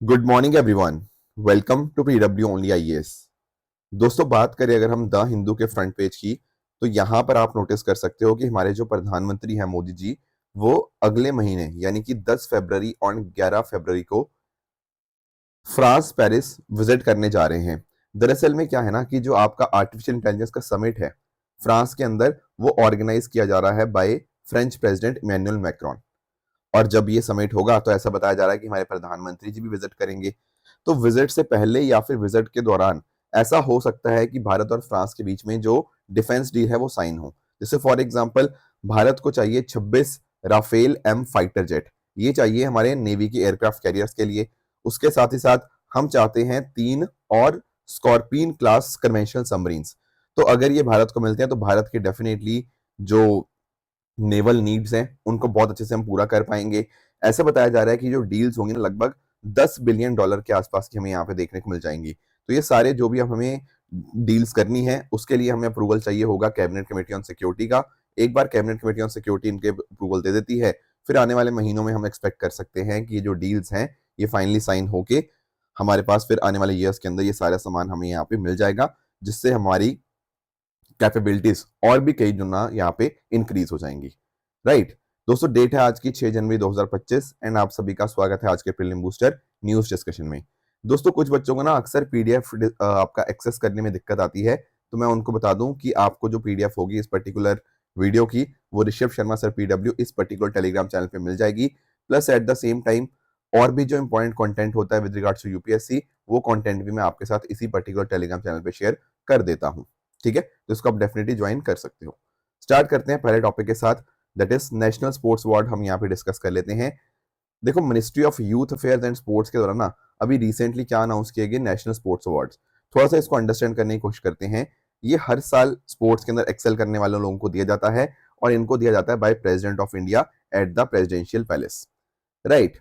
Good morning everyone. Welcome to PW only IAS. दोस्तों, बात करें अगर हम द हिंदू के फ्रंट पेज की, तो यहाँ पर आप नोटिस कर सकते हो कि हमारे जो प्रधानमंत्री हैं मोदी जी, वो अगले महीने यानी कि 10 फरवरी और 11 फरवरी को फ्रांस पेरिस विजिट करने जा रहे हैं। दरअसल में क्या है ना कि जो आपका आर्टिफिशियल इंटेलिजेंस का समिट है फ्रांस के अंदर, वो ऑर्गेनाइज किया जा रहा है by French president Emmanuel Macron. और जब ये समिट होगा तो ऐसा बताया जा रहा है कि हमारे प्रधानमंत्री जी भी विजिट करेंगे। तो विजिट से पहले या फिर विजिट के दौरान ऐसा हो सकता है कि भारत और फ्रांस के बीच में जो डिफेंस डील है वो साइन हो। जैसे फॉर एग्जांपल, भारत को चाहिए 26 राफेल एम फाइटर जेट, ये चाहिए हमारे नेवी के एयरक्राफ्ट कैरियर्स के लिए। उसके साथ ही साथ हम चाहते हैं 3 और स्कॉर्पियन क्लास कन्वेंशनल सबमरीन्स। तो अगर ये भारत को मिलते हैं तो भारत के डेफिनेटली जो नेवल नीड्स हैं उनको बहुत अच्छे से हम पूरा कर पाएंगे। ऐसा बताया जा रहा है कि जो डील्स होंगी ना, लगभग $10 बिलियन के आसपास की हमें यहाँ पे देखने को मिल जाएंगी। तो ये सारे जो भी अब हमें डील्स करनी है उसके लिए हमें अप्रूवल चाहिए होगा कैबिनेट कमेटी ऑन सिक्योरिटी का। एक बार कैबिनेट कमेटी ऑन सिक्योरिटी इनके अप्रूवल दे देती है, फिर आने वाले महीनों में हम एक्सपेक्ट कर सकते हैं कि ये जो डील्स हैं ये फाइनली साइन होके हमारे पास फिर आने वाले ईयर्स के अंदर ये सारा सामान हमें यहाँ पे मिल जाएगा, जिससे हमारी कैपेबिलिटीज और भी कई गुना यहाँ पे इंक्रीज हो जाएंगी। राइट दोस्तों, डेट है आज की 6 जनवरी 2025 एंड आप सभी का स्वागत है आज के प्रीलिम बूस्टर न्यूज डिस्कशन में। दोस्तों, कुछ बच्चों को ना अक्सर पीडीएफ आपका एक्सेस करने में दिक्कत आती है, तो मैं उनको बता दूं कि आपको जो पीडीएफ होगी इस पर्टिकुलर वीडियो की, वो ऋषभ शर्मा सर पीडब्ल्यू इस पर्टिकुलर टेलीग्राम चैनल पे मिल जाएगी। Plus at the same time और भी जो इंपॉर्टेंट कंटेंट होता है विद रिगार्ड्स टू यूपीएससी, वो कंटेंट भी मैं आपके साथ इसी पर्टिकुलर टेलीग्राम चैनल पे शेयर कर देता हूँ। ठीक है, तो इसको आप डेफिनेटली ज्वाइन कर सकते हो। स्टार्ट करते हैं पहले टॉपिक के साथ, that is national sports award. हम यहाँ पे डिस्कस कर लेते हैं। देखो, ministry of youth affairs and sports के द्वारा ना अभी रिसेंटली क्या अनाउंस किए गए नेशनल स्पोर्ट्स अवार्ड्स। थोड़ा सा इसको अंडरस्टैंड करने की कोशिश करते हैं। ये हर साल स्पोर्ट्स के अंदर एक्सेल करने वाले लोगों को दिया जाता है और इनको दिया जाता है by president of India at the presidential palace. Right,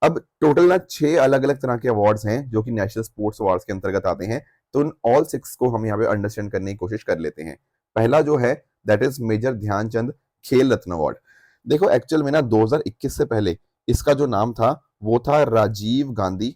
अब टोटल ना 6 अलग अलग तरह के अवार्ड्स हैं जो कि नेशनल स्पोर्ट्स अवार्ड्स के अंतर्गत आते हैं। तो उन ऑल 6 को हम यहाँ पे अंडरस्टैंड करने की कोशिश कर लेते हैं। पहला जो है दैट इज मेजर ध्यानचंद खेल रत्न अवार्ड। देखो, एक्चुअल में ना 2021 से पहले इसका जो नाम था वो था राजीव गांधी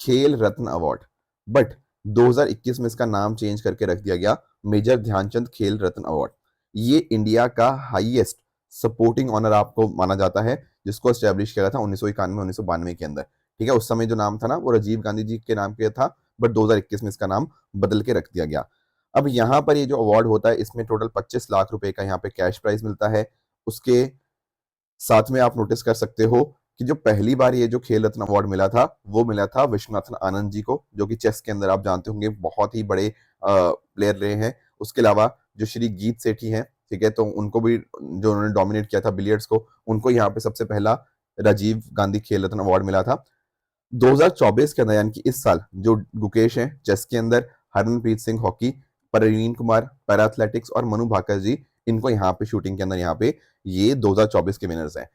खेल रत्न अवार्ड, बट 2021 में इसका नाम चेंज करके रख दिया गया मेजर ध्यानचंद खेल रत्न अवार्ड। ये इंडिया का हाईएस्ट सपोर्टिंग ऑनर आपको माना जाता है, जिसको एस्टेब्लिश किया था 1991 1992 के अंदर। ठीक है, उस समय जो नाम था ना वो राजीव गांधी जी के नाम पे था, बट 2021 में इसका नाम बदल के रख दिया गया। अब यहाँ पर ये जो अवार्ड होता है इसमें टोटल 25 लाख रुपए का यहाँ पे कैश प्राइज मिलता है। उसके साथ में आप नोटिस कर सकते हो कि जो पहली बार ये जो खेल रत्न अवार्ड मिला था वो मिला था विश्वनाथन आनंद जी को, जो कि चेस के अंदर आप जानते होंगे बहुत ही बड़े प्लेयर रहे हैं। उसके अलावा जो श्री गीत सेठी हैं, ठीक है, तो उनको भी जो उन्होंने डोमिनेट किया था बिलियर्ड्स को, उनको यहाँ पे सबसे पहला राजीव गांधी खेल रत्न अवार्ड मिला था। 2024 के अंदर यानी कि इस साल जो गुकेश हैं चेस के अंदर, Harmanpreet Singh hockey, Praveen Kumar para athletics और मनु भाकर जी, इनको यहाँ पे शूटिंग के अंदर यहाँ पे ये 2024 के विनर्स हैं।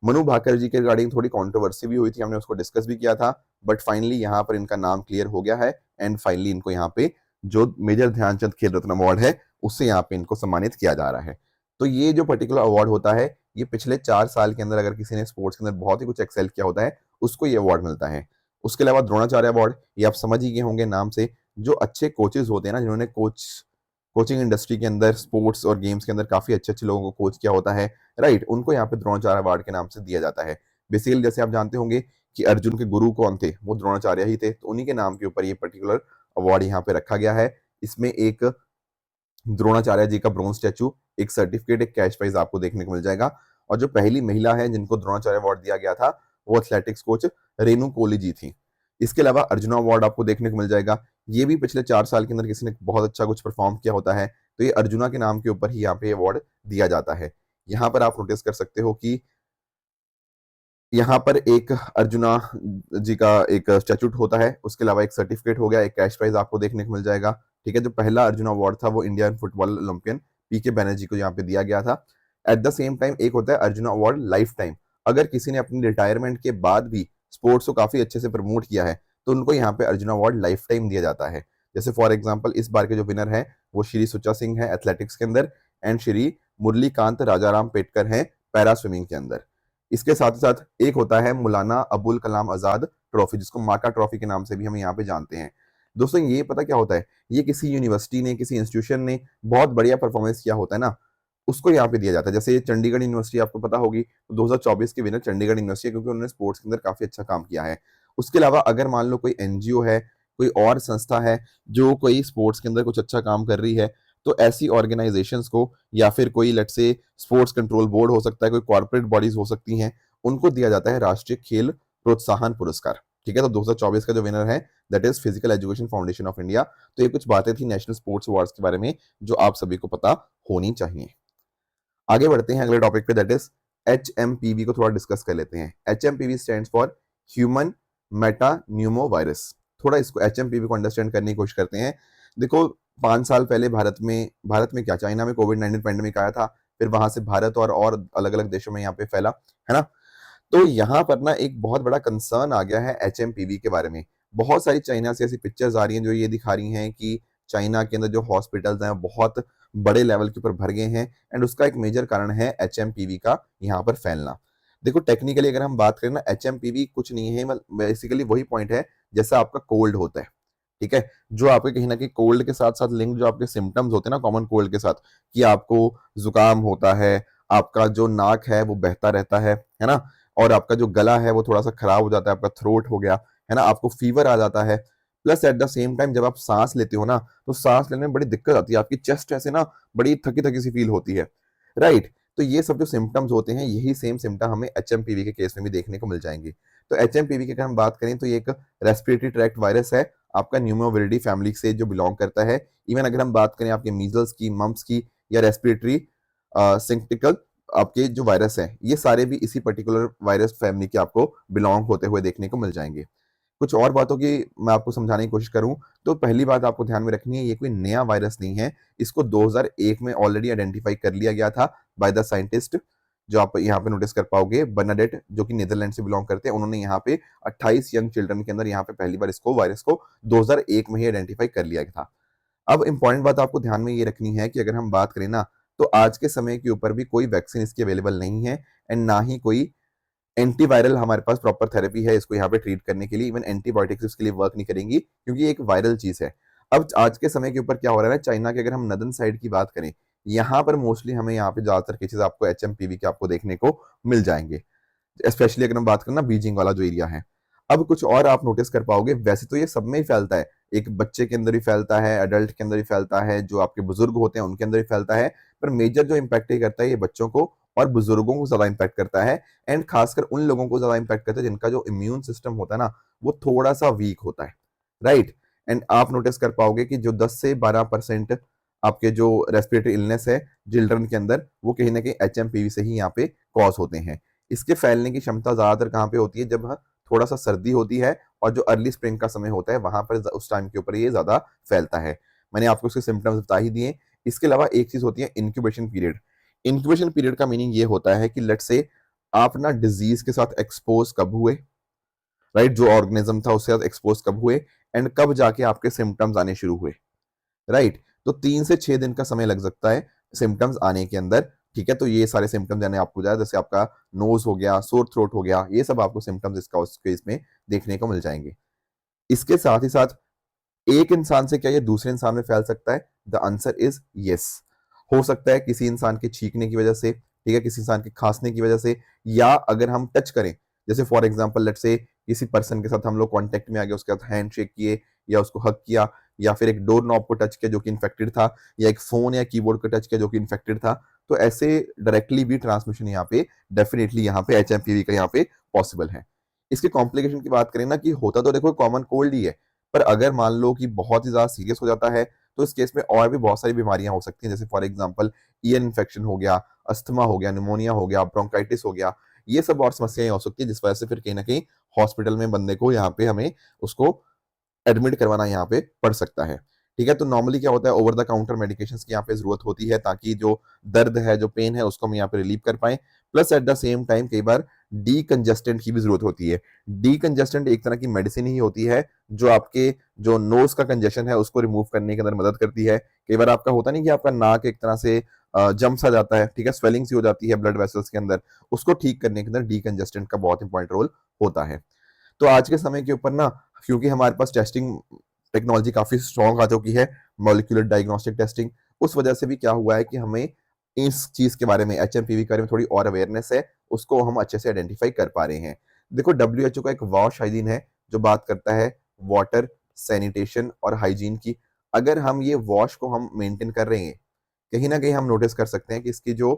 मनु भाकर जी के रिगार्डिंग थोड़ी कंट्रोवर्सी भी हुई थी, हमने उसको डिस्कस भी किया था, बट फाइनली यहाँ पर इनका नाम क्लियर हो गया है एंड फाइनली इनको यहाँ पे जो मेजर ध्यानचंद खेल रत्न अवार्ड है उससे यहाँ पे इनको सम्मानित किया जा रहा है। तो ये जो पर्टिकुलर अवार्ड होता है ये पिछले 4 साल के अंदर अगर किसी ने स्पोर्ट्स के अंदर बहुत ही कुछ एक्सेल किया होता है उसको ये अवार्ड मिलता है। उसके अलावा द्रोणाचार्य अवार्ड, ये आप समझ ही गए होंगे नाम से, जो अच्छे कोचेज होते हैं ना, जिन्होंने कोचिंग इंडस्ट्री के अंदर स्पोर्ट्स और गेम्स के अंदर काफी अच्छे अच्छे लोगों को कोच किया होता है, राइट, उनको यहाँ पे द्रोणाचार्य अवार्ड के नाम से दिया जाता है। बेसिकली जैसे आप जानते होंगे कि अर्जुन के गुरु कौन थे, वो द्रोणाचार्य ही थे, तो उन्हीं के नाम के ऊपर ये पर्टिकुलर अवार्ड यहाँ पे रखा गया है। इसमें एक द्रोणाचार्य जी का ब्रोंज स्टैचू, एक सर्टिफिकेट, एक कैश प्राइज आपको देखने को मिल जाएगा। और जो पहली महिला है जिनको द्रोणाचार्य अवार्ड दिया गया था वो एथलेटिक्स कोच रेणु कोहली जी थी। इसके अलावा अर्जुना अवार्ड आपको देखने को मिल जाएगा। ये भी पिछले 4 साल के अंदर किसी ने बहुत अच्छा कुछ परफॉर्म किया होता है, तो ये अर्जुना के नाम के ऊपर ही यहाँ पे अवार्ड दिया जाता है। यहाँ पर आप नोटिस कर सकते हो कि यहाँ पर एक अर्जुना जी का एक स्टैचूट होता है, उसके अलावा एक सर्टिफिकेट हो गया, एक कैश प्राइज आपको देखने को मिल जाएगा। ठीक है, जो पहला अर्जुना अवार्ड था वो इंडियन फुटबॉल ओलंपियन पीके बैनर्जी को यहाँ पे दिया गया था। एट द सेम टाइम एक होता है अर्जुना अवार्ड लाइफ टाइम। अगर किसी ने अपनी रिटायरमेंट के बाद भी स्पोर्ट्स को काफी अच्छे से प्रमोट किया है तो उनको यहाँ पे अर्जुना अवार्ड लाइफ टाइम दिया जाता है। जैसे फॉर एग्जाम्पल इस बार के जो विनर है वो श्री सुचा सिंह है एथलेटिक्स के अंदर एंड श्री मुरलीकांत राजाराम पेटकर हैं पैरा स्विमिंग के अंदर। इसके साथ ही साथ एक होता है मौलाना अबुल कलाम आजाद ट्रॉफी, जिसको माका ट्रॉफी के नाम से भी हम यहाँ पे जानते हैं। दोस्तों ये पता क्या होता है, ये किसी यूनिवर्सिटी ने, किसी इंस्टीट्यूशन ने बहुत बढ़िया परफॉर्मेंस किया होता है ना, उसको यहाँ पे दिया जाता है। जैसे चंडीगढ़ यूनिवर्सिटी आपको पता होगी, 2024 के विनर चंडीगढ़ यूनिवर्सिटी है, क्योंकि उन्होंने स्पोर्ट्स के अंदर काफी अच्छा काम किया है। उसके अलावा अगर मान लो कोई एनजीओ है, कोई और संस्था है जो कोई स्पोर्ट्स के अंदर कुछ अच्छा काम कर रही है, तो ऐसी ऑर्गेनाइजेशंस को, या फिर कोई लेट से स्पोर्ट्स कंट्रोल बोर्ड हो सकता है, कोई कॉर्पोरेट बॉडीज हो सकती हैं, उनको दिया जाता है राष्ट्रीय खेल प्रोत्साहन पुरस्कार। ठीक है, तो 2024 का जो विनर है that is physical education foundation of India. तो ये कुछ बातें थी नेशनल स्पोर्ट्स अवार्ड्स के बारे में जो आप सभी को पता होनी चाहिए। आगे बढ़ते हैं अगले टॉपिक पे, दैट इज HMPV को थोड़ा डिस्कस कर लेते हैं। HMPV stands for human Meta Numa virus. थोड़ा इसको HMPV को अंडरस्टैंड करने की कोशिश करते हैं। देखो 5 साल पहले भारत में क्या, चाइना में कोविड-19 पैंडेमिक आया था, फिर वहां से भारत और अलग अलग देशों में यहाँ पे फैला, है ना। तो यहाँ पर ना एक बहुत बड़ा कंसर्न आ गया है HMPV के बारे में। बहुत सारी चाइना से ऐसी पिक्चर्स आ रही हैं जो ये दिखा रही हैं कि चाइना के अंदर जो हॉस्पिटल्स हैं बहुत बड़े लेवल के ऊपर भर गए हैं, एंड उसका एक मेजर कारण है HMPV का यहाँ पर फैलना। देखो टेक्निकली अगर हम बात करें ना, HMPV कुछ नहीं है, बेसिकली वही पॉइंट है जैसा आपका कोल्ड होता है। ठीक है, जो आपके कहीं ना कहीं कोल्ड के साथ साथ लिंक जो आपके सिम्टम्स होते हैं ना कॉमन कोल्ड के साथ, कि आपको जुकाम होता है, आपका जो नाक है वो बहता रहता है ना, और आपका जो गला है वो थोड़ा सा खराब हो जाता है, आपका थ्रोट हो गया, है ना, आपको फीवर आ जाता है। Plus at the same time जब आप सांस लेते हो ना, तो सांस लेने में बड़ी दिक्कत आती है, आपकी चेस्ट ऐसे ना बड़ी थकी थकी सी फील होती है, राइट। तो ये सब जो सिम्टम्स होते हैं, यही सेम सिम्टम हमें HMPV के केस में भी देखने को मिल जाएंगे। तो HMPV की अगर हम बात करें तो ये एक रेस्पिरेटरी ट्रैक्ट वायरस है, आपका न्यूमोविरिडी फैमिली से जो बिलोंग करता है। इवन अगर हम बात करें आपके मीजल्स की, मम्प्स की, या रेस्पिरेटरी सिंक्टिकल आपके जो वायरस हैं, ये सारे भी इसी पर्टिकुलर वायरस फैमिली के आपको बिलोंग होते हुए देखने को मिल जाएंगे। कुछ और बातों की मैं आपको समझाने की कोशिश करूं, तो पहली बात आपको ध्यान में रखनी है, ये कोई नया वायरस नहीं है। इसको 2001 में ऑलरेडी आइडेंटिफाई कर लिया गया था बाय द साइंटिस्ट, जो आप यहाँ पे नोटिस कर पाओगे, बर्नाडेट, जो कि नीदरलैंड से बिलोंग करते हैं। उन्होंने यहाँ पे 28 यंग चिल्ड्रन के अंदर यहाँ पे पहली बार इसको वायरस को 2001 में ही आइडेंटिफाई कर लिया गया था। अब इंपॉर्टेंट बात आपको ध्यान में ये रखनी है कि अगर हम बात करें ना, तो आज के समय के ऊपर भी कोई वैक्सीन इसकी अवेलेबल नहीं है, एंड ना ही कोई एंटीवायरल हमारे पास प्रॉपर थेरेपी है इसको यहाँ पे ट्रीट करने के लिए। इवन एंटीबायोटिक्स इसके लिए वर्क नहीं करेंगी, क्योंकि ये एक वायरल चीज है। अब आज के समय के ऊपर क्या हो रहा है ना, चाइना के अगर हम नदन साइड की बात करें, यहाँ पर मोस्टली हमें यहाँ पे ज्यादातर केसेस आपको HMPV के आपको देखने को मिल जाएंगे, स्पेशली अगर हम बात करें ना बीजिंग वाला जो एरिया है। अब कुछ और आप नोटिस कर पाओगे, वैसे तो ये सब में ही फैलता है, एक बच्चे के अंदर ही फैलता है, अडल्ट के अंदर ही फैलता है, जो आपके बुजुर्ग होते हैं उनके अंदर ही फैलता है, पर मेजर जो इम्पैक्ट ये करता है ये बच्चों को और बुजुर्गों को ज्यादा इम्पैक्ट करता है, एंड खासकर उन लोगों को ज्यादा इम्पैक्ट करता है जिनका जो इम्यून सिस्टम होता है ना वो थोड़ा सा वीक होता है, राइट। एंड आप नोटिस कर पाओगे कि जो 10 से 12% आपके जो रेस्पिरेटरी इलनेस है चिल्ड्रन के अंदर, वो कहीं ना कहीं HMPV से ही यहाँ पे कॉज होते हैं। इसके फैलने की क्षमता ज्यादातर कहाँ पे होती है, जब थोड़ा सा सर्दी होती है और जो अर्ली स्प्रिंग का समय होता है, वहां पर उस टाइम के ऊपर ये ज्यादा फैलता है। मैंने आपको उसके सिम्टम्स बता ही दिए। इसके अलावा एक चीज होती है इंक्यूबेशन पीरियड। इंक्यूबेशन पीरियड का मीनिंग ये होता है कि लेट से आप ना डिजीज के साथ एक्सपोज कब हुए, राइट, जो ऑर्गेनिज्म था उसके साथ एक्सपोज कब हुए, एंड कब जाके आपके सिम्टम्स आने शुरू हुए, राइट। तो 3 से 6 दिन का समय लग सकता है सिम्टम्स आने के अंदर। ठीक है, तो ये सारे सिम्टम्स यानी आपको जाए, जैसे आपका नोज हो गया, सोर थ्रोट हो गया, ये सब आपको सिम्टम्स इसका उस केस में देखने को मिल जाएंगे। इसके साथ ही साथ एक इंसान से क्या ये दूसरे इंसान में फैल सकता है? The answer is yes. हो सकता है किसी इंसान के छींकने की वजह से, ठीक है, किसी इंसान के खांसने की वजह से, या अगर हम टच करें, जैसे फॉर एग्जांपल लेट्स से किसी पर्सन के साथ हम लोग कांटेक्ट में आ गए, उसके साथ हैंड शेक किए, या उसको हक किया, या फिर एक डोर नॉब को टच किया जो कि इन्फेक्टेड था, या एक फोन या कीबोर्ड को टच किया जो कि इन्फेक्टेड था, तो ऐसे डायरेक्टली भी ट्रांसमिशन यहाँ पे डेफिनेटली यहाँ पे HMPV का यहाँ पे पॉसिबल है। इसके कॉम्प्लिकेशन की बात करें ना, कि होता तो देखो कॉमन कोल्ड ही है, पर अगर मान लो कि बहुत ही ज्यादा सीरियस हो जाता है, तो इस केस में और भी बहुत सारी बीमारियां हो सकती हैं, जैसे फॉर एग्जांपल ईयर इन्फेक्शन हो गया, अस्थमा हो गया, निमोनिया हो गया, ब्रोंकाइटिस हो गया, ये सब और समस्याएं हो सकती है, जिस वजह से फिर कहीं ना कहीं हॉस्पिटल में बंदे को यहाँ पे हमें उसको एडमिट करवाना यहाँ पे पड़ सकता है। ठीक है, तो नॉर्मली क्या होता है, ओवर द काउंटर मेडिकेशन की यहाँ पे जरूरत होती है, ताकि जो दर्द है, जो पेन है, उसको हम यहाँ पे रिलीव कर पाए। Plus at the same time कई बार डीकंजेस्टेंट की भी जरूरत होती है। डीकंजेस्टेंट एक तरह की मेडिसिन ही होती है जो आपके जो नोज का कंजेशन है उसको रिमूव करने के अंदर मदद करती है। कई बार आपका होता नहीं कि आपका नाक एक तरह से जम्स आ जाता है, ठीक है, स्वेलिंग सी हो जाती है ब्लड वेसल्स के अंदर, उसको ठीक करने के अंदर डीकंजेस्टेंट का बहुत इंपॉर्टेंट रोल होता है। तो आज के समय के ऊपर ना, क्योंकि हमारे पास टेस्टिंग टेक्नोलॉजी काफी स्ट्रॉन्ग आ चुकी है, मॉलिक्यूलर डायग्नोस्टिक टेस्टिंग, उस वजह से भी क्या हुआ है कि हमें इस चीज के बारे में, एचएमपीवी के बारे में थोड़ी और अवेयरनेस है, उसको हम अच्छे से आइडेंटिफाई कर पा रहे हैं। देखो, डब्ल्यूएचओ का एक वॉश हाइजीन है जो बात करता है वाटर, सैनिटेशन और हाइजीन की। अगर हम ये वॉश को हम मेंटेन कर रहे हैं, कहीं ना कहीं हम नोटिस कर सकते हैं कि इसकी जो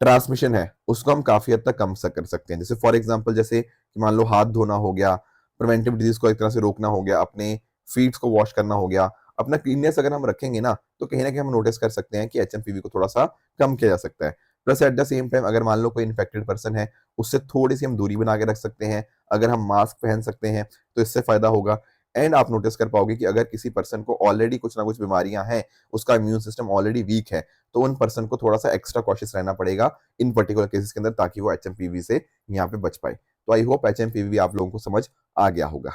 ट्रांसमिशन है उसको हम काफी हद तक कम कर सकते हैं। जैसे फॉर एग्जांपल, जैसे कि मान लो हाथ धोना हो गया, प्रिवेंटिव डिजीज को एक तरह से रोकना हो गया, अपने फीट्स को वॉश करना हो गया, अपना क्लीननेस अगर हम रखेंगे ना, तो कहीं ना कहीं हम नोटिस कर सकते हैं कि एचएमपीवी को थोड़ा सा कम किया जा सकता है। Plus at the same time, अगर मान लो कोई इन्फेक्टेड पर्सन है, उससे थोड़ी सी हम दूरी बना के रख सकते हैं। अगर हम मास्क पहन सकते हैं तो इससे फायदा होगा। एंड आप नोटिस कर पाओगे कि अगर किसी पर्सन को ऑलरेडी कुछ ना कुछ बीमारियां हैं, उसका इम्यून सिस्टम ऑलरेडी वीक है, तो उन पर्सन को थोड़ा सा एक्स्ट्रा कॉशियस रहना पड़ेगा इन पर्टिकुलर केसेस के अंदर, ताकि वो एचएमपीवी से यहाँ पे बच पाए। तो आई होप एचएमपीवी आप लोगों को समझ आ गया होगा।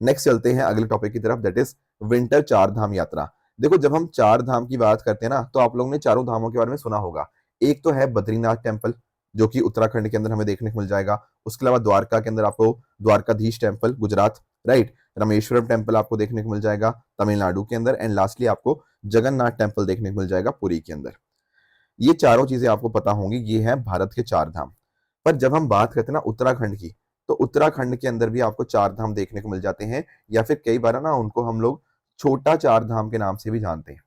नेक्स्ट चलते हैं अगले टॉपिक की तरफ, दैट इज विंटर चार धाम यात्रा। देखो, जब हम चार धाम की बात करते हैं ना, तो आप लोगों ने चारों धामों के बारे में सुना होगा। एक तो है बद्रीनाथ टेम्पल, जो कि उत्तराखंड के अंदर हमें देखने को मिल जाएगा। उसके अलावा द्वारका के अंदर आपको Dwarkadhish temple, Gujarat, right, Rameswaram temple आपको देखने को मिल जाएगा तमिलनाडु के अंदर, एंड लास्टली आपको जगन्नाथ टेम्पल देखने को मिल जाएगा पुरी के अंदर। ये चारों चीजें आपको पता होंगी, ये हैं भारत के चार धाम। पर जब हम बात करते हैं ना उत्तराखंड की, तो उत्तराखंड के अंदर भी आपको चार धाम देखने को मिल जाते हैं, या फिर कई बार ना उनको हम लोग छोटा चार धाम के नाम से भी जानते हैं,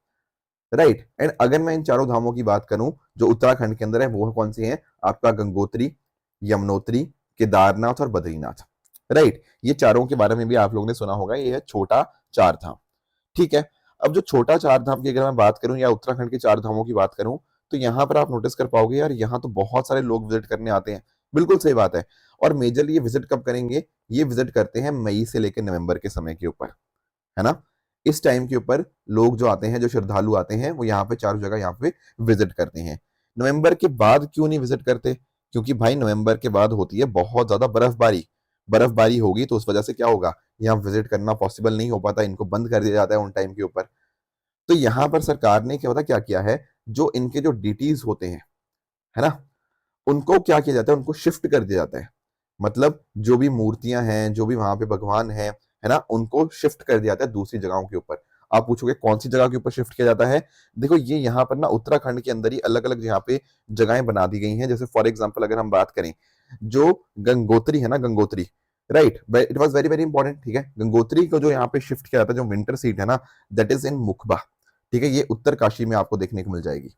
राइट। एंड अगर मैं इन चारों धामों की बात करूं जो उत्तराखंड के अंदर है, वो कौन से हैं? आपका गंगोत्री, यमुनोत्री, केदारनाथ और बद्रीनाथ, राइट। ये चारों के बारे में भी आप लोगों ने सुना होगा, ये है छोटा चार धाम, ठीक है। अब जो छोटा चार धाम की अगर मैं बात करूं, या उत्तराखंड के चार धामों की बात करूं, तो यहाँ पर आप नोटिस कर पाओगे यार, यहाँ तो बहुत सारे लोग विजिट करने आते हैं। बिल्कुल सही बात है। और मेजरली ये विजिट कब करेंगे? ये विजिट करते हैं मई से लेकर नवंबर के समय के ऊपर, है ना। इस टाइम के ऊपर लोग जो आते हैं, जो श्रद्धालु आते हैं, वो यहाँ पे चारों जगह यहाँ पे विजिट करते हैं। नवंबर के बाद क्यों नहीं विजिट करते? क्योंकि भाई नवंबर के बाद होती है बहुत ज्यादा बर्फबारी। बर्फबारी होगी तो उस वजह से क्या होगा, यहाँ विजिट करना पॉसिबल नहीं हो पाता, इनको बंद कर दिया जाता है उन टाइम के ऊपर। तो यहाँ पर सरकार ने क्या पता क्या किया है, जो इनके जो डीटीज होते हैं, है ना, उनको क्या किया जाता है, उनको शिफ्ट कर दिया जाता है। मतलब जो भी मूर्तियां हैं, जो भी वहां पे भगवान है ना, उनको शिफ्ट कर दिया जाता है दूसरी जगहों के ऊपर। आप पूछोगे कौन सी जगह के ऊपर शिफ्ट किया जाता है? देखो, ये यहाँ पर ना उत्तराखंड के अंदर ही अलग अलग यहाँ पे जगहें बना दी गई हैं। जैसे फॉर एग्जाम्पल अगर हम बात करें, जो गंगोत्री है ना, Gangotri, right, it was very very important, ठीक है। गंगोत्री को जो यहाँ पे शिफ्ट किया जाता है, जो विंटर सीट है ना, दैट इज इन मुखबा, ठीक है। ये उत्तरकाशी में आपको देखने को मिल जाएगी।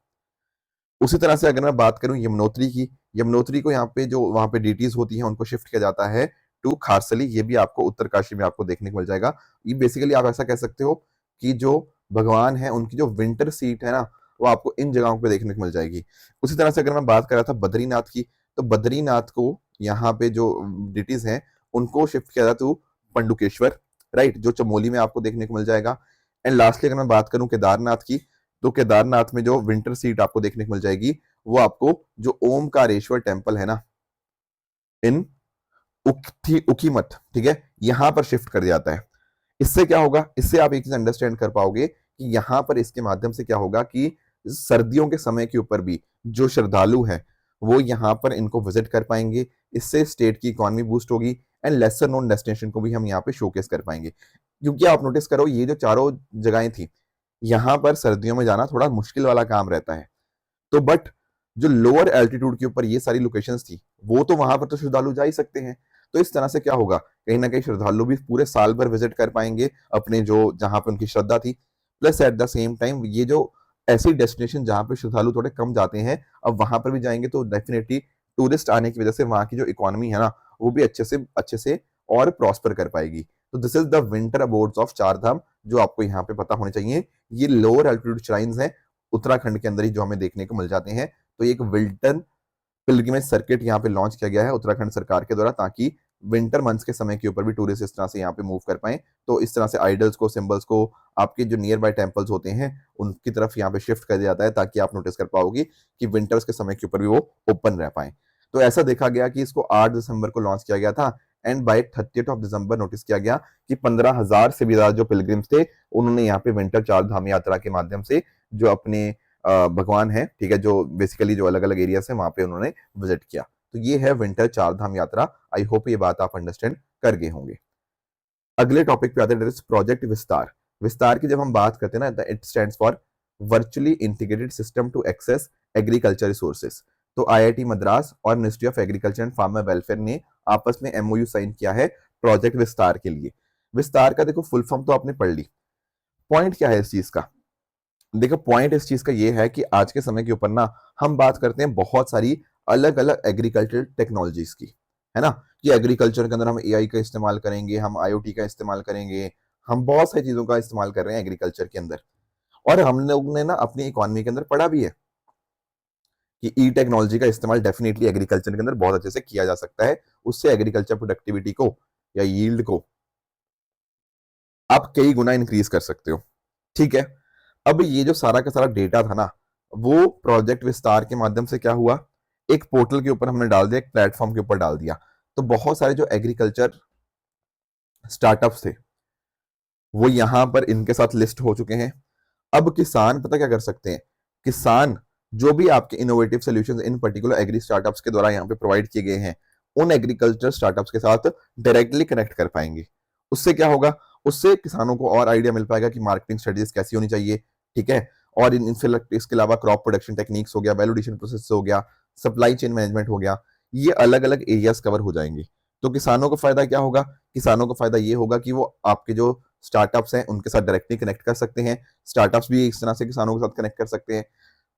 उसी तरह से अगर मैं बात करूं यमुनोत्री की, यमुनोत्री को यहाँ पे जो वहां पे डीटीज होती हैं, उनको शिफ्ट किया जाता है टू खारसली। ये भी आपको उत्तरकाशी में आपको देखने को मिल जाएगा। ये बेसिकली आप ऐसा कह सकते हो कि जो भगवान है उनकी जो विंटर सीट है ना, वो आपको इन जगहों पे देखने को मिल जाएगी। उसी तरह से अगर मैं बात कर रहा था बद्रीनाथ की, तो बद्रीनाथ को यहाँ पे जो डिटीज हैं, उनको शिफ्ट किया जाता है पंडुकेश्वर, राइट, जो चमोली में आपको देखने को मिल जाएगा। एंड लास्टली अगर मैं बात करूं केदारनाथ की, तो केदारनाथ में जो विंटर सीट आपको देखने को मिल जाएगी, वो आपको जो ओमकारेश्वर टेम्पल है ना, इन उखीमठ, ठीक है, यहां पर शिफ्ट कर दिया जाता है। इससे क्या होगा, इससे आप एक चीज अंडरस्टैंड कर पाओगे कि यहां पर इसके माध्यम से क्या होगा कि सर्दियों के समय के ऊपर भी जो श्रद्धालु हैं, वो यहाँ पर इनको विजिट कर पाएंगे। इससे स्टेट की इकोनॉमी बूस्ट होगी, एंड लेसर नोन डेस्टिनेशन को भी हम यहाँ पे शोकेस कर पाएंगे। क्योंकि आप नोटिस करो, ये जो चारों जगहें थी, यहाँ पर सर्दियों में जाना थोड़ा मुश्किल वाला काम रहता है। तो बट जो लोअर एल्टीट्यूड के ऊपर ये सारी लोकेशंस थी, वो तो वहां पर तो श्रद्धालु जा ही सकते हैं। तो इस तरह से क्या होगा, कहीं ना कहीं श्रद्धालु भी पूरे साल भर विजिट कर पाएंगे अपने जो जहां पे उनकी श्रद्धा थी। Plus at the same time ये जो ऐसी डेस्टिनेशन जहां पे श्रद्धालु थोड़े कम जाते हैं, अब वहां पर भी जाएंगे तो डेफिनेटली टूरिस्ट आने की वजह से वहां की जो इकोनॉमी है ना, वो भी अच्छे से और प्रॉस्पर कर पाएगी। तो this is the winter abodes of Char Dham, जो आपको यहाँ पे पता होने चाहिए। ये लोअर एल्टीट्यूड श्राइन्स हैं उत्तराखंड के अंदर ही जो हमें देखने को मिल जाते हैं। तो एक विल्टन पिलग्रिमेज सर्किट यहाँ पे लॉन्च किया गया है उत्तराखंड सरकार के द्वारा, ताकि विंटर मंथ्स के समय के ऊपर भी टूरिस्ट इस तरह से यहाँ पे मूव कर पाए। तो इस तरह से आइडल्स को, सिंबल्स को, आपके जो नियर बाय टेम्पल्स होते हैं उनकी तरफ यहाँ पे शिफ्ट कर दिया जाता है, ताकि आप नोटिस कर पाओगे कि विंटर्स के समय के ऊपर भी वो ओपन रह पाए। तो ऐसा देखा गया कि इसको 8 दिसंबर को लॉन्च किया गया था, and by 30th of December notice किया गया कि 15,000 से भी ज्यादा जो पिलग्रिम्स थे, उन्होंने यहाँ पे विंटर चार धाम यात्रा के माध्यम से जो अपने भगवान है, ठीक है, जो बेसिकली जो अलग अलग एरियाज है वहां पे उन्होंने विजिट किया। तो ये है विंटर चार धाम यात्रा। आई होप ये बात आप अंडरस्टैंड कर गए होंगे। अगले टॉपिक पे आते हैं, प्रोजेक्ट विस्तार। विस्तार की जब हम बात करते हैं ना, it stands for virtually integrated system to access agriculture resources. तो आईआईटी मद्रास और ministry of agriculture and farmer welfare ने आपस में एमओयू साइन किया है प्रोजेक्ट विस्तार के लिए। विस्तार का देखो फुल फॉर्म तो आपने पढ़ ली। पॉइंट क्या है इस चीज का? देखो पॉइंट इस चीज का ये है कि आज के समय के ऊपर ना हम बात करते हैं बहुत सारी अलग अलग एग्रीकल्चर टेक्नोलॉजीज की, है ना, कि एग्रीकल्चर के अंदर हम एआई का इस्तेमाल करेंगे, हम आईओटी का इस्तेमाल करेंगे, हम बहुत सारी चीजों का इस्तेमाल कर रहे हैं एग्रीकल्चर के अंदर। और हम लोग ने ना अपनी इकोनॉमी के अंदर पढ़ा भी है कि ई टेक्नोलॉजी का इस्तेमाल डेफिनेटली एग्रीकल्चर के अंदर बहुत अच्छे से किया जा सकता है। उससे एग्रीकल्चर प्रोडक्टिविटी को या यील्ड को आप कई गुना इंक्रीज कर सकते हो। ठीक है, अब ये जो सारा का सारा डेटा था ना, वो प्रोजेक्ट विस्तार के माध्यम से क्या हुआ, एक पोर्टल के ऊपर हमने डाल दिया, एक प्लेटफॉर्म के ऊपर डाल दिया। तो बहुत सारे जो एग्रीकल्चर स्टार्टअप्स थे वो यहां पर इनके साथ लिस्ट हो चुके हैं। अब किसान पता क्या कर सकते हैं, किसान जो भी आपके innovative solutions in particular agri startups के द्वारा यहाँ पे प्रोवाइड किए गए हैं, उन एग्रीकल्चर स्टार्टअप्स के साथ डायरेक्टली कनेक्ट कर पाएंगे। उससे क्या होगा, उससे किसानों को और आइडिया मिल पाएगा कि मार्केटिंग स्ट्रेटेजीज कैसी होनी चाहिए, ठीक है। और इसके अलावा क्रॉप प्रोडक्शन टेक्निक्स हो गया, वैल्यूएडिशन प्रोसेस हो गया, सप्लाई चेन मैनेजमेंट हो गया, ये अलग अलग एरियाज कवर हो जाएंगे। तो किसानों को फायदा क्या होगा, किसानों को फायदा ये होगा कि वो आपके जो स्टार्टअप्स हैं उनके साथ डायरेक्टली कनेक्ट कर सकते हैं, स्टार्टअप्स भी इस तरह से किसानों के साथ कनेक्ट कर सकते हैं।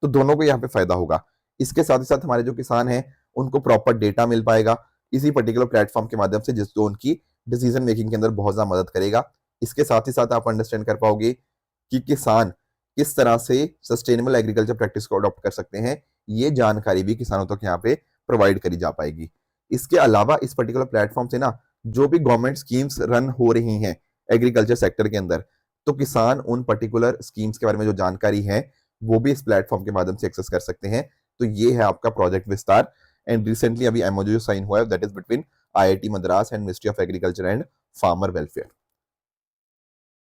तो दोनों को यहाँ पे फायदा होगा। इसके साथ ही साथ हमारे जो किसान हैं उनको प्रॉपर डेटा मिल पाएगा इसी पर्टिकुलर प्लेटफॉर्म के माध्यम से, जिसको उनकी डिसीजन मेकिंग के अंदर बहुत ज्यादा मदद करेगा। इसके साथ ही साथ आप अंडरस्टैंड कर पाओगे कि किसान किस तरह से सस्टेनेबल एग्रीकल्चर प्रैक्टिस को अडॉप्ट कर सकते हैं, ये जानकारी भी किसानों तक यहाँ पे प्रोवाइड करी जा पाएगी। इसके अलावा इस पर्टिकुलर प्लेटफॉर्म से ना जो भी गवर्नमेंट स्कीम्स रन हो रही हैं एग्रीकल्चर सेक्टर के अंदर, तो किसान उन पर्टिकुलर स्कीम्स के बारे में जो जानकारी है वो भी इस प्लेटफॉर्म के माध्यम से एक्सेस कर सकते हैं। तो ये है आपका प्रोजेक्ट विस्तार। एंड रिसेंटली अभी एमओयू साइन हुआ है, that is between IIT Madras and ministry of agriculture and farmer welfare.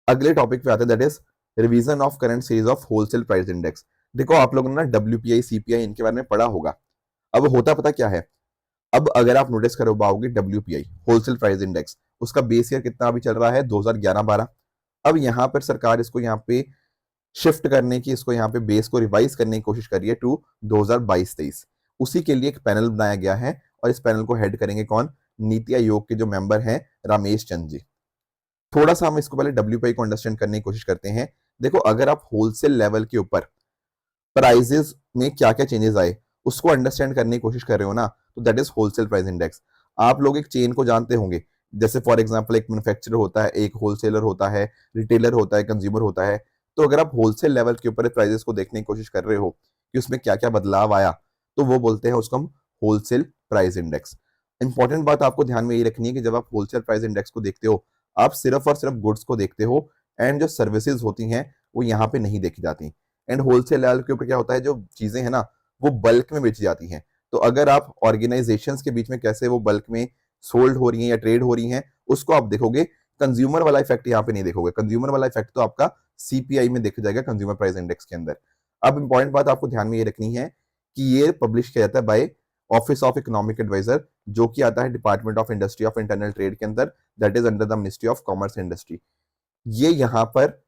अगले टॉपिक पे आते हैं, that is revision of current series of wholesale price index. देखो आप लोगों ने ना डब्ल्यूपीआई सीपीआई इनके बारे में पढ़ा होगा। अब होता पता क्या है, अब अगर आप नोटिस कर पाओगे डब्ल्यूपीआई होलसेल प्राइस इंडेक्स, उसका बेस ईयर कितना अभी चल रहा है 2011-12। अब यहाँ पर सरकार इसको यहाँ पे शिफ्ट करने की, इसको यहाँ पे बेस को रिवाइज करने की कोशिश कर रही है टू 2022-23। उसी के लिए एक पैनल बनाया गया है और इस पैनल को हेड करेंगे कौन, नीति आयोग के जो मेंबर हैं रमेश चंद जी। थोड़ा सा हम इसको पहले डब्ल्यूपीआई को अंडरस्टैंड करने की कोशिश करते हैं। देखो अगर आप होलसेल लेवल के ऊपर प्राइजेस में क्या क्या चेंजेस आए उसको अंडरस्टैंड करने की कोशिश कर रहे हो ना, तो that is wholesale price index. आप लोग एक चेन को जानते होंगे, जैसे फॉर एग्जांपल एक मैन्युफैक्चरर होता है, एक होलसेलर होता है, रिटेलर होता है, कंज्यूमर होता है। तो अगर आप होलसेल लेवल के ऊपर प्राइजेस को देखने की कोशिश कर रहे हो कि उसमें क्या क्या बदलाव आया, तो वो बोलते हैं उसको हम होलसेल प्राइस इंडेक्स। इंपॉर्टेंट बात आपको ध्यान में ये रखनी है कि जब आप होलसेल प्राइस इंडेक्स को देखते हो, आप सिर्फ और सिर्फ गुड्स को देखते हो, एंड जो सर्विसेज होती हैं वो यहाँ पे नहीं देखी जाती। एंड होलसेल लेवल के ऊपर क्या होता है, जो चीजें हैं ना वो बल्क में बेची जाती हैं। तो अगर आप ऑर्गेनाइजेशंस के बीच में कैसे वो बल्क में सोल्ड हो रही हैं या ट्रेड हो रही हैं उसको आप देखोगे, कंज्यूमर वाला इफेक्ट यहाँ पे नहीं देखोगे। कंज्यूमर वाला इफेक्ट तो आपका सीपीआई में देखा जाएगा, कंज्यूमर प्राइस इंडेक्स के अंदर। अब इंपॉर्टेंट बात आपको ध्यान में ये रखनी है कि ये पब्लिश किया जाता है by office of economic adviser, जो कि आता है department of industry of internal trade के अंदर, that is under the ministry of commerce industry. ये यहाँ पर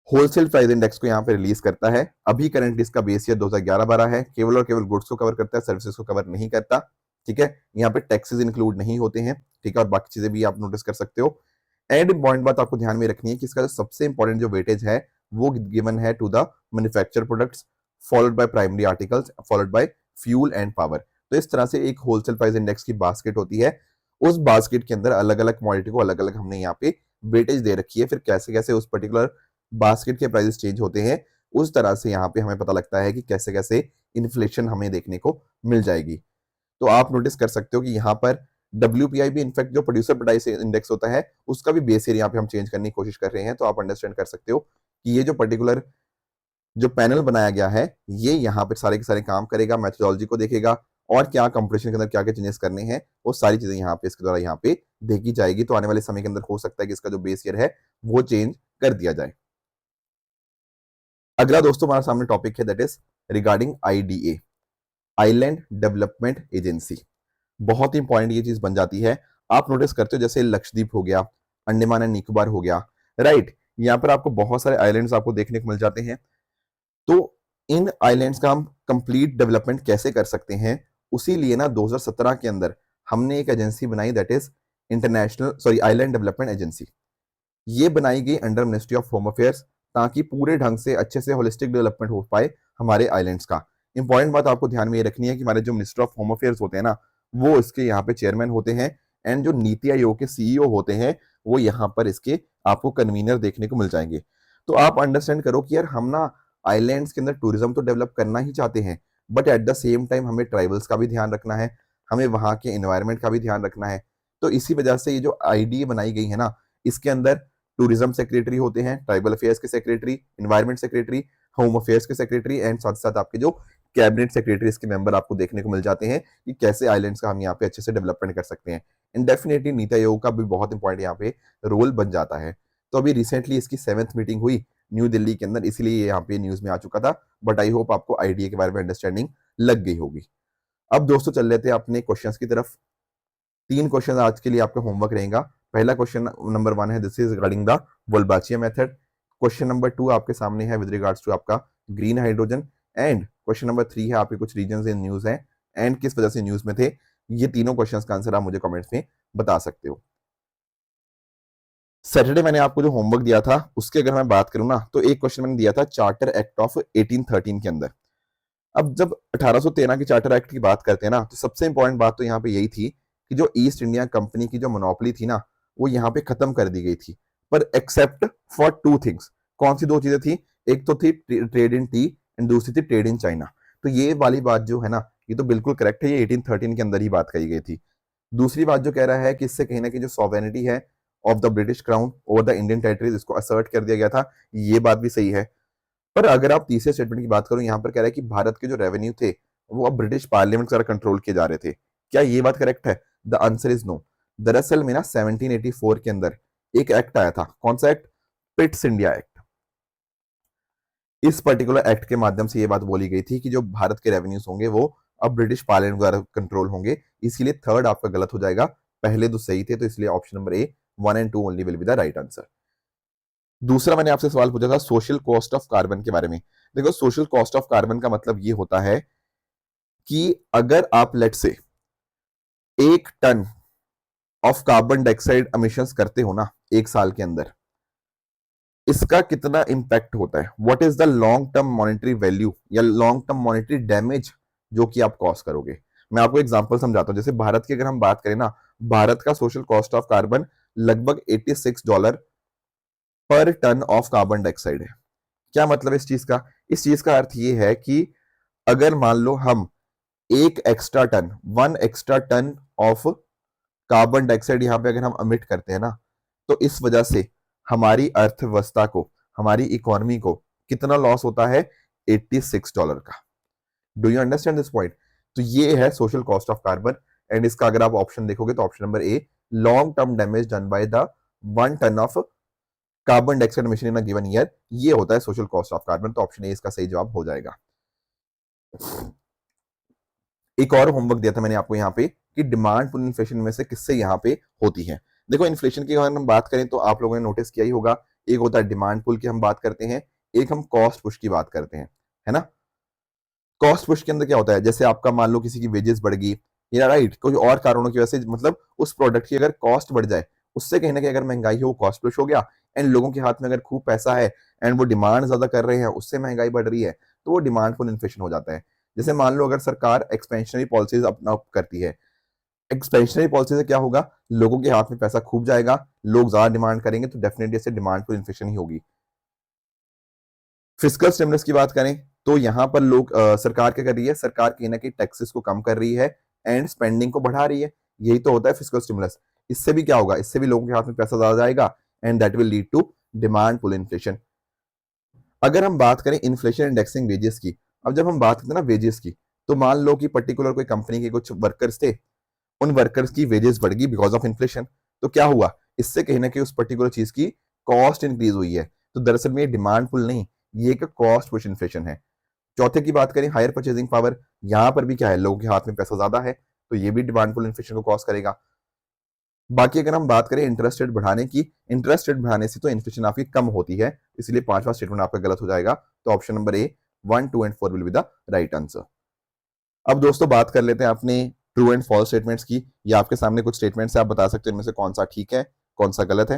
होलसेल प्राइस इंडेक्स को यहाँ पे रिलीज करता है। अभी करंटली इसका बेस ईयर 2011-12 है, केवल और केवल गुड्स को कवर करता है, सर्विसेज को कवर नहीं करता। ठीक है, यहाँ पे टैक्सेस इंक्लूड नहीं होते हैं, ठीक है, और बाकी चीजें भी आप नोटिस कर सकते हो। एंड इंपॉर्टेंट बात आपको ध्यान में रखनी है कि इसका जो सबसे इंपॉर्टेंट जो वेटेज है वो गिवन है to the manufacture products, followed by primary articles, followed by fuel and power. तो इस तरह से एक होलसेल प्राइस इंडेक्स की बास्केट होती है। उस बास्केट के अंदर अलग अलग कमोडिटी को अलग अलग हमने यहाँ पे वेटेज दे रखी है। फिर कैसे कैसे उस पर्टिकुलर बास्केट के प्राइसेस चेंज होते हैं, उस तरह से यहाँ पे हमें पता लगता है कि कैसे कैसे इन्फ्लेशन हमें देखने को मिल जाएगी। तो आप नोटिस कर सकते हो कि यहाँ पर डब्ल्यूपीआई भी इनफैक्ट जो प्रोड्यूसर प्राइस इंडेक्स होता है उसका भी बेस ईयर यहाँ पे हम चेंज करने की कोशिश कर रहे हैं। तो आप अंडरस्टैंड कर सकते हो कि ये जो पर्टिकुलर जो पैनल बनाया गया है ये यहाँ पे सारे के सारे काम करेगा, मेथोडोलॉजी को देखेगा और क्या कंपटीशन के अंदर क्या क्या चेंजेस करने हैं वो सारी चीजें यहाँ पे इसके द्वारा यहाँ पे देखी जाएगी। तो आने वाले समय के अंदर हो सकता है कि इसका जो बेस ईयर है वो चेंज कर दिया जाए। अगला दोस्तों हमारे सामने टॉपिक है, that is regarding IDA, island development agency. बहुत ही इंपॉर्टेंट ये चीज बन जाती है। आप नोटिस करते हो जैसे लक्षद्वीप हो गया, अंडमान एंड निकोबार हो गया, राइट, यहाँ पर आपको बहुत सारे आइलैंड्स आपको देखने को मिल जाते हैं। तो इन आइलैंड्स का हम कंप्लीट डेवलपमेंट कैसे कर सकते हैं, उसी लिए ना 2017 के अंदर हमने एक एजेंसी बनाई, that is island development agency. ये बनाई गई under ministry of home affairs, ताकि पूरे ढंग से अच्छे से होलिस्टिक डेवलपमेंट हो पाए हमारे आइलैंड्स का। इंपॉर्टेंट बात आपको ध्यान में ये रखनी है कि हमारे जो मिनिस्टर ऑफ होम अफेयर्स होते हैं ना, वो इसके यहाँ पे चेयरमैन होते हैं, एंड जो नीति आयोग के सीईओ होते हैं वो यहाँ पर इसके आपको कन्वीनर देखने को मिल जाएंगे। तो आप अंडरस्टैंड करो कि यार हम ना आइलैंड्स के अंदर टूरिज्म तो डेवलप करना ही चाहते हैं, but at the same time हमें ट्राइबल्स का भी ध्यान रखना है, हमें वहाँ के एनवायरमेंट का भी ध्यान रखना है। तो इसी वजह से ये जो आईडी बनाई गई है ना, इसके अंदर टूरिज्म सेक्रेटरी होते हैं, ट्राइबल अफेयर्स के secretary, environment secretary, home affairs के सेक्रेटरी, एंड साथ साथ आपके जो कैबिनेट सेक्रेटरी इसके मेंबर आपको देखने को मिल जाते हैं कि कैसे आइलैंड्स का हम यहाँ पे अच्छे से डेवलपमेंट कर सकते हैं। एंड डेफिनेटली नीति आयोग का भी बहुत इंपॉर्टेंट यहाँ पे रोल बन जाता है। तो अभी रिसेंटली इसकी 7th मीटिंग हुई न्यू दिल्ली के अंदर, इसलिए यहाँ पे न्यूज में आ चुका था, बट आई होप आपको आईडीए के बारे में अंडरस्टैंडिंग लग गई होगी। अब दोस्तों चल लेते हैं अपने क्वेश्चंस की तरफ। 3 क्वेश्चन आज के लिए आपका होमवर्क रहेगा। पहला क्वेश्चन नंबर 1 है, this is regarding the Wolbachia method. Question number 2 आपके सामने है विद रिगार्ड्स टू आपका green hydrogen, and question number 3 है आपके कुछ रीजंस इन न्यूज है एंड किस वजह से न्यूज में थे। ये तीनों क्वेश्चंस का आंसर आप मुझे कमेंट्स में बता सकते हो। सैटरडे मैंने आपको जो होमवर्क दिया था उसके अगर मैं बात करूं ना, तो एक क्वेश्चन मैंने दिया था चार्टर एक्ट ऑफ 1813 के अंदर। अब जब 1813 की चार्टर एक्ट की बात करते हैं ना, तो सबसे इंपॉर्टेंट बात तो यहाँ पे यही थी कि जो ईस्ट इंडिया कंपनी की जो मोनोपोली थी ना, वो यहाँ पे खत्म कर दी गई थी, पर एक्सेप्ट फॉर 2 थिंग्स। कौन सी 2 चीजें थी? एक तो थी ट्रेड इन टी एंड दूसरी थी ट्रेड इन चाइना। तो ये वाली बात जो है ना, ये तो बिल्कुल करेक्ट है, ये 1813 के अंदर ही बात कही गई थी। दूसरी बात जो कह रहा है कि इससे कहीं ना कहीं जो सॉवेरेनिटी है of the British crown over the Indian territories, इसको असर्ट कर दिया गया था, ये बात भी सही है। पर अगर आप तीसरे स्टेटमेंट की बात करो, यहाँ पर कह रहा है कि भारत के जो रेवेन्यू थे वो अब ब्रिटिश पार्लियामेंट द्वारा कंट्रोल किए जा रहे थे। क्या ये बात करेक्ट है? The answer is no. दरअसल में ना 1784 के अंदर एक एक्ट आया था। कौन सा एक्ट? Pitt's India act. इस पर्टिकुलर एक्ट के माध्यम से ये बात बोली गई थी कि जो भारत के रेवेन्यूज होंगे वो अब ब्रिटिश पार्लियामेंट द्वारा कंट्रोल होंगे। इसीलिए थर्ड आपका गलत हो जाएगा, पहले तो सही थे, तो इसलिए option number A 1 and 2 only will be the right answer. दूसरा मैंने आपसे सवाल पूछा था सोशल कॉस्ट ऑफ कार्बन के बारे में। देखो, सोशल कॉस्ट ऑफ कार्बन का मतलब ये होता है कि अगर आप लेट से 1 ton of carbon dioxide emissions करते हो ना 1 साल के अंदर, इसका कितना इंपैक्ट होता है, what is the long term monetary value या लॉन्ग टर्म मॉनेटरी डैमेज जो कि आप कॉस्ट करोगे। मैं आपको एग्जांपल समझाता हूं। जैसे भारत की अगर हम बात करें ना, भारत का सोशल कॉस्ट ऑफ कार्बन लगभग $86 पर टन ऑफ कार्बन डाइऑक्साइड है। क्या मतलब इस चीज का? इस चीज का अर्थ ये है कि अगर मान लो हम 1 extra ton of carbon dioxide यहां पे अगर हम अमिट करते हैं ना, तो इस वजह से हमारी अर्थव्यवस्था को, हमारी इकोनॉमी को कितना लॉस होता है? $86 का। Do you understand this point? तो ये है social cost of carbon, and इसका अगर आप ऑप्शन देखोगे तो option number A, long term damage done by the 1 ton of carbon dioxide emission in a given year, ये होता है सोशल कॉस्ट ऑफ कार्बन। तो ऑप्शन ए इसका सही जवाब हो जाएगा। एक और होमवर्क दिया था मैंने आपको यहाँ पे कि डिमांड पुल इन्फ्लेशन में से किससे यहाँ पे होती है। देखो, इन्फ्लेशन की अगर हम बात करें तो आप लोगों ने नोटिस किया ही होगा, एक होता है डिमांड पुल की हम बात करते हैं, एक हम कॉस्ट पुश की बात करते हैं, है ना। कॉस्ट पुश के अंदर क्या होता है? जैसे आपका मान लो किसी की वेजेस बढ़ गई या राइट कोई और कारणों की वजह से, मतलब उस प्रोडक्ट की अगर कॉस्ट बढ़ जाए, उससे कहीं ना कहीं अगर महंगाई है वो कॉस्ट पुश हो गया, एंड लोगों के हाथ में अगर खूब पैसा है एंड वो डिमांड ज्यादा कर रहे हैं, उससे महंगाई बढ़ रही है, तो वो डिमांड पुल इन्फ्लेशन हो जाता है। जैसे मान लो अगर सरकार एक्सपेंशनरी पॉलिसीज अपना करती है, एक्सपेंशनरी पॉलिसी से क्या होगा? लोगों के हाथ में पैसा खूब जाएगा, लोग ज्यादा डिमांड करेंगे, तो डेफिनेटली इससे डिमांड पुल इन्फ्लेशन ही होगी। फिस्कल स्टिमुलस की बात करें तो यहाँ पर लोग सरकार क्या कर रही है? सरकार कहीं ना कहीं टैक्सेस को कम कर रही है एंड स्पेंडिंग को बढ़ा रही है। यही तो होता है फिस्कल स्टिमुलस। इससे भी क्या होगा? इससे भी लोगों के हाथ में पैसा ज्यादा जाएगा and that will lead to demand pull inflation. अगर हम बात करें इन्फ्लेशन इंडेक्सिंग वेजेस की, अब जब हम बात करते हैं ना वेजेस की, तो मान लो कि पर्टिकुलर कोई कंपनी के कुछ वर्कर्स थे, उन वर्कर्स की वेजेस बढ़ गई बिकॉज ऑफ इन्फ्लेशन। तो क्या हुआ? इससे कहीं ना कहीं उस पर्टिकुलर चीज की कॉस्ट इंक्रीज हुई है। तो दरअसल में ये डिमांड पुल नहीं, ये एक कॉस्ट पुश इन्फ्लेशन है। चौथे की बात करें, हायर परचेजिंग पावर, यहां पर भी क्या है, लोगों के हाथ में पैसा ज्यादा है, तो ये भी डिमांड पुल इन्फ्लेशन को कॉज करेगा। बाकी अगर हम बात करें इंटरेस्ट रेट बढ़ाने की, इंटरेस्ट रेट बढ़ाने से तो इन्फ्लेशन आपकी कम होती है, इसलिए पांचवा स्टेटमेंट आपका गलत हो जाएगा। तो option number A 1, 2 and 4 will be the right answer. अब दोस्तों बात कर लेते हैं अपने ट्रू एंड फॉल्स स्टेटमेंट्स की। या आपके सामने कुछ स्टेटमेंट्स है, आप बता सकते हैं इनमें से कौन सा ठीक है, कौन सा गलत है,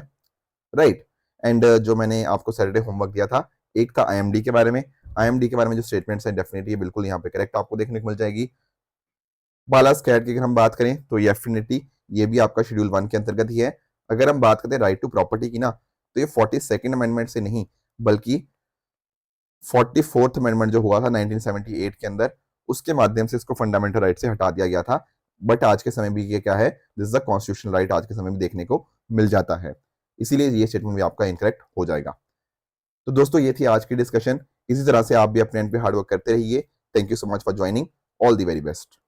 राइट। एंड जो मैंने आपको सैटरडे होमवर्क दिया था, एक था आईएमडी के बारे में। आईएमडी के बारे में जो स्टेटमेंट्स हैं, डेफिनेटली बिल्कुल यहाँ पे करेक्ट आपको देखने को मिल जाएगी। बालास कैट की अगर हम बात करें तो ये डेफिनेटली ये भी आपका शेड्यूल 1 के अंतर्गत ही है। अगर हम बात करते हैं राइट टू प्रॉपर्टी की ना, तो ये 42nd अमेंडमेंट से नहीं बल्कि 44th अमेंडमेंट जो हुआ था 1978 के अंदर, उसके माध्यम से इसको फंडामेंटल राइट से हटा दिया गया था। बट आज के समय भी ये क्या है, this is the constitutional right, आज के समय में देखने को मिल जाता है, इसीलिए ये स्टेटमेंट भी आपका इनकरेक्ट हो जाएगा। तो दोस्तों ये थी आज की डिस्कशन। इसी तरह से आप भी अपने एंड पे हार्डवर्क करते रहिए। Thank you so much for joining. All the very best.